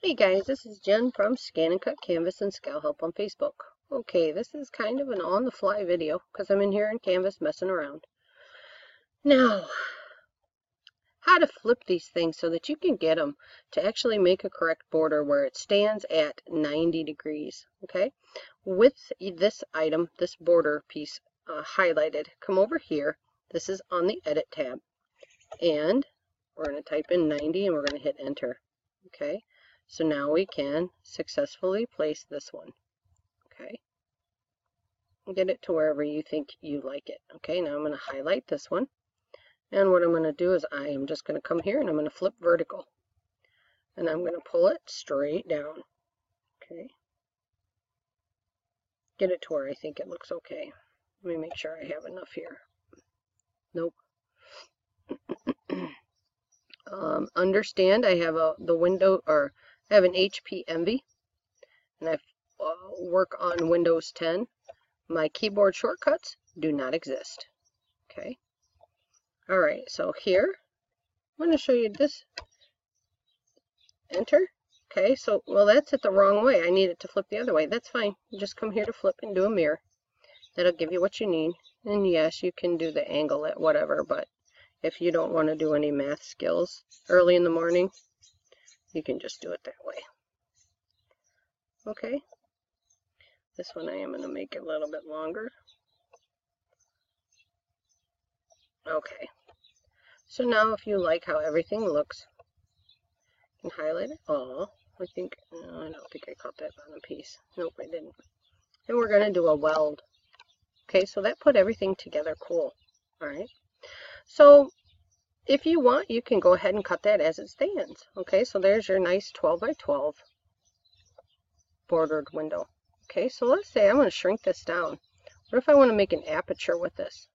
Hey guys, this is Jen from ScanNCut Canvas and Scale Help on Facebook. Okay, this is kind of an on-the-fly video because I'm in here in Canvas messing around. Now, how to flip these things so that you can get them to actually make a correct border where it stands at 90 degrees, okay? With this item, this border piece highlighted, come over here. This is on the Edit tab, and we're going to type in 90 and we're going to hit Enter, okay? So now we can successfully place this one, okay? Get it to wherever you think you like it. Okay, now I'm going to highlight this one. And what I'm going to do is I am just going to come here and I'm going to flip vertical. And I'm going to pull it straight down. Okay. Get it to where I think it looks okay. Let me make sure I have enough here. Nope. Understand I have the window, or I have an HP Envy, and I work on Windows 10. My keyboard shortcuts do not exist. Okay. All right, so here I'm going to show you this. Enter. Okay, so well, that's it the wrong way. I need it to flip the other way. That's fine. You just come here to flip and do a mirror. That'll give you what you need. And yes, you can do the angle at whatever, but if you don't want to do any math skills early in the morning, you can just do it that way. Okay. This one I am going to make it a little bit longer. Okay. So now if you like how everything looks, you can highlight it all. I don't think I caught that bottom piece. Nope, I didn't. And we're going to do a weld. Okay, so that put everything together cool. All right. So if you want, you can go ahead and cut that as it stands. Okay, so there's your nice 12 by 12 bordered window. Okay, so let's say I'm going to shrink this down. What if I want to make an aperture with this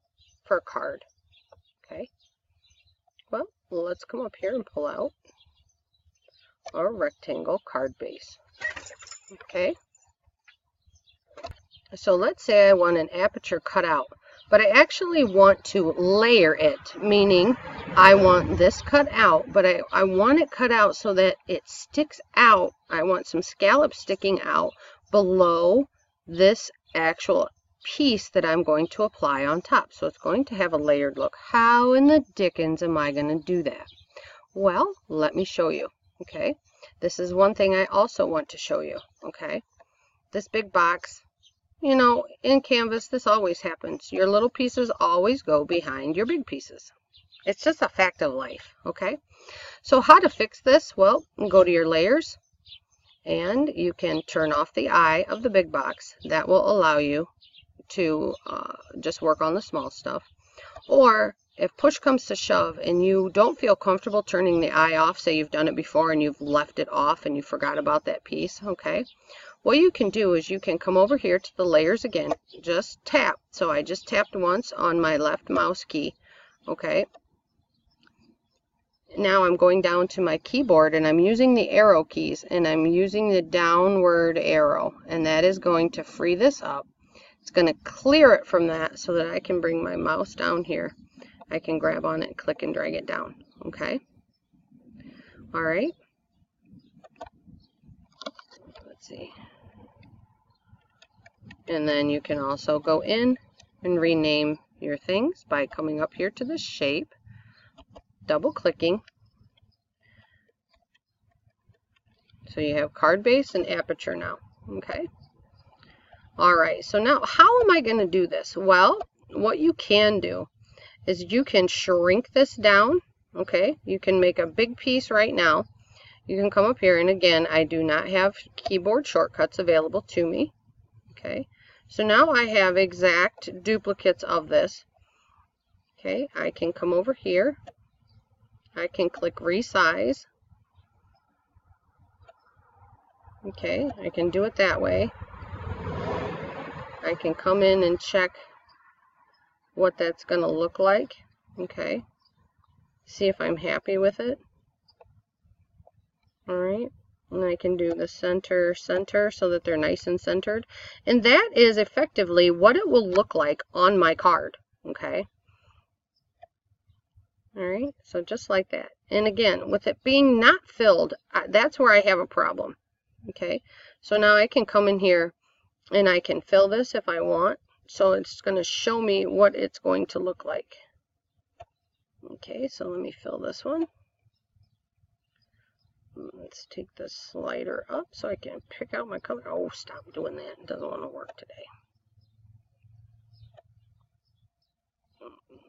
for a card? Okay. Well, let's come up here and pull out our rectangle card base. Okay. So let's say I want an aperture cut out, but I actually want to layer it, meaning I want this cut out, but I want it cut out so that it sticks out. I want some scallop sticking out below this actual piece that I'm going to apply on top. So it's going to have a layered look. How in the dickens am I going to do that? Well, let me show you. Okay, this is one thing I also want to show you. Okay, this big box, you know, in Canvas, this always happens. Your little pieces always go behind your big pieces. It's just a fact of life. Okay, so how to fix this? Well, go to your layers and you can turn off the eye of the big box. That will allow you to just work on the small stuff. Or if push comes to shove and you don't feel comfortable turning the eye off, say you've done it before and you've left it off and you forgot about that piece, okay, what you can do is you can come over here to the layers again, just tap. So I just tapped once on my left mouse key, okay. Now I'm going down to my keyboard and I'm using the arrow keys and I'm using the downward arrow, and that is going to free this up. It's going to clear it from that so that I can bring my mouse down here. I can grab on it, click and drag it down. Okay. All right. Let's see. And then you can also go in and rename your things by coming up here to the shape, double clicking. So you have card base and aperture now. Okay. All right. So now how am I going to do this? Well, what you can do is you can shrink this down. Okay, you can make a big piece right now. You can come up here, and again, I do not have keyboard shortcuts available to me. Okay, so now I have exact duplicates of this. Okay, I can come over here. I can click resize. Okay, I can do it that way. I can come in and check what that's going to look like. Okay, see if I'm happy with it. All right, and I can do the center so that they're nice and centered, and that is effectively what it will look like on my card. Okay, all right, so just like that. And again, with it being not filled, that's where I have a problem. Okay, so now I can come in here and I can fill this if I want. So it's going to show me what it's going to look like. Okay, so let me fill this one. Let's take the slider up so I can pick out my color. Oh, stop doing that. It doesn't want to work today.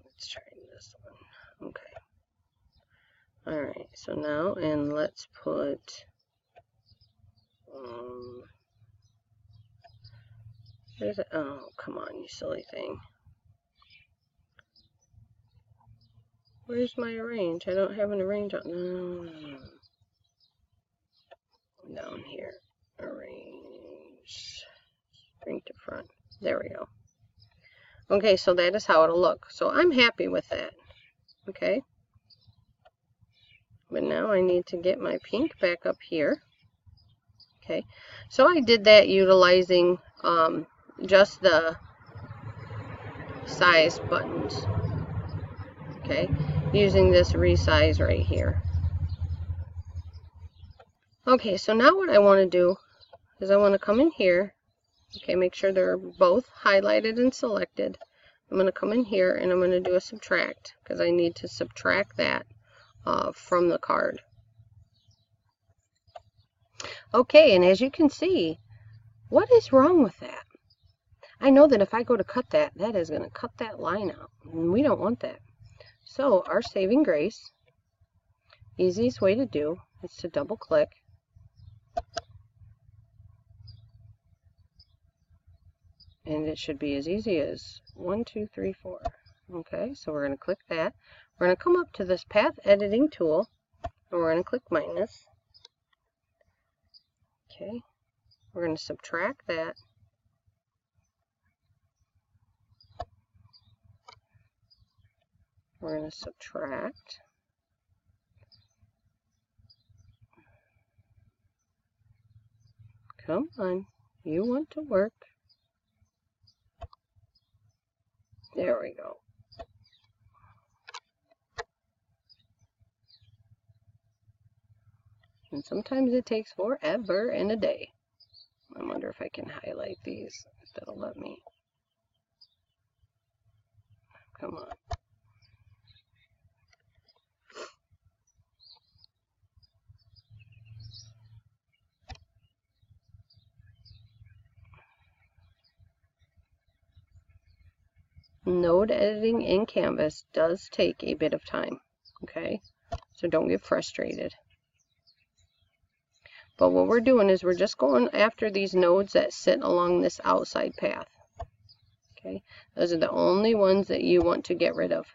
Let's try this one. Okay. Alright, so now, and let's put, there's a, oh, come on, you silly thing. Where's my arrange? I don't have an arrange on, no. Down here, arrange, bring to front. There we go. Okay, so that is how it'll look. So I'm happy with that. Okay. But now I need to get my pink back up here. Okay, so I did that utilizing just the size buttons. Okay, using this resize right here. Okay, so now what I want to do is I want to come in here. Okay, make sure they're both highlighted and selected. I'm going to come in here and I'm going to do a subtract because I need to subtract that from the card. Okay, and as you can see, what is wrong with that? I know that if I go to cut that, that is going to cut that line out, and we don't want that. So our saving grace, easiest way to do is to double click. And it should be as easy as 1, 2, 3, 4. Okay, so we're going to click that. We're going to come up to this path editing tool, and we're going to click minus. Okay, we're going to subtract that. We're going to subtract. Come on, you want to work. There we go. And sometimes it takes forever and a day. I wonder if I can highlight these, if that'll let me. Come on. Node editing in Canvas does take a bit of time, okay? So don't get frustrated. But what we're doing is we're just going after these nodes that sit along this outside path. Okay, those are the only ones that you want to get rid of.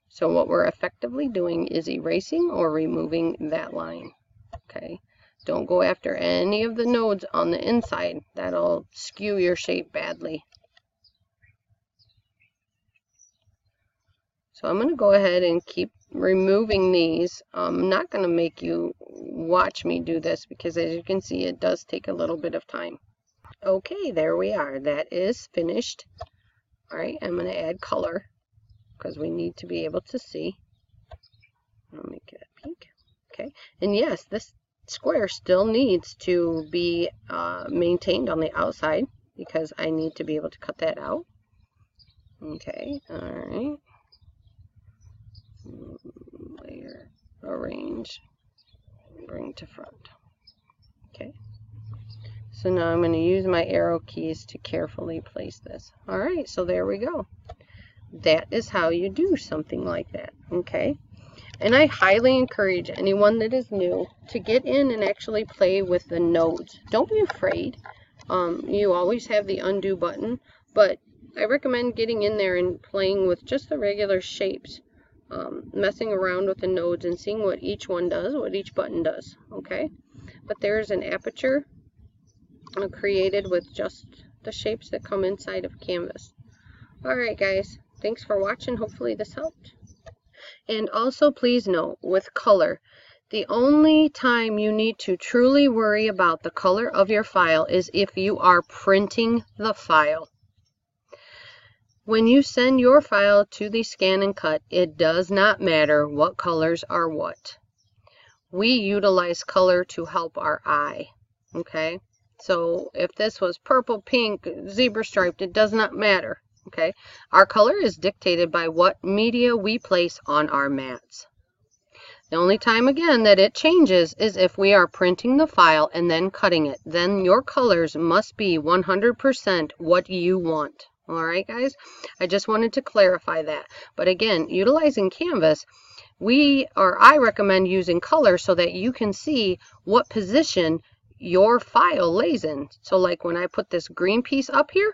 So what we're effectively doing is erasing or removing that line. Okay, don't go after any of the nodes on the inside. That'll skew your shape badly. So I'm going to go ahead and keep removing these. I'm not going to make you watch me do this because as you can see it does take a little bit of time. Okay, there we are. That is finished. Alright, I'm going to add color because we need to be able to see. I'll make it pink. Okay, and yes, this square still needs to be maintained on the outside because I need to be able to cut that out. Okay, alright. Layer, arrange, bring to front. Okay, so now I'm going to use my arrow keys to carefully place this. Alright, so there we go. That is how you do something like that. Okay, and I highly encourage anyone that is new to get in and actually play with the nodes. Don't be afraid. You always have the undo button, but I recommend getting in there and playing with just the regular shapes. Messing around with the nodes and seeing what each one does, what each button does, okay? But there's an aperture created with just the shapes that come inside of Canvas. Alright guys, thanks for watching. Hopefully this helped. And also please note, with color, the only time you need to truly worry about the color of your file is if you are printing the file. when you send your file to the ScanNCut, it does not matter what colors are what. We utilize color to help our eye, okay? So if this was purple, pink, zebra striped, it does not matter, okay? Our color is dictated by what media we place on our mats. The only time, again, that it changes is if we are printing the file and then cutting it. Then your colors must be 100% what you want. All right, guys? I just wanted to clarify that. But again, utilizing Canvas, I recommend using color so that you can see what position your file lays in. So like when I put this green piece up here,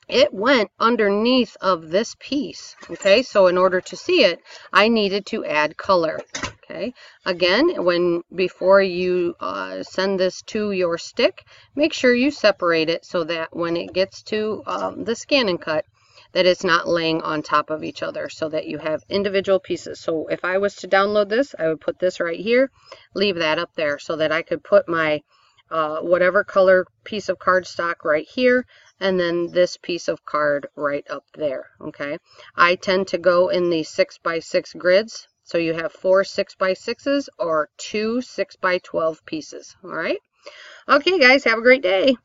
it went underneath of this piece, okay? So in order to see it, I needed to add color, okay? Again, before you send this to your stick, make sure you separate it so that when it gets to the ScanNCut, that it's not laying on top of each other, so that you have individual pieces. So if I was to download this, I would put this right here, leave that up there so that I could put my whatever color piece of cardstock right here, and then this piece of card right up there, okay? I tend to go in the 6x6 grids, so you have 4 6x6s or 2 6x12 pieces, all right? Okay, guys, have a great day.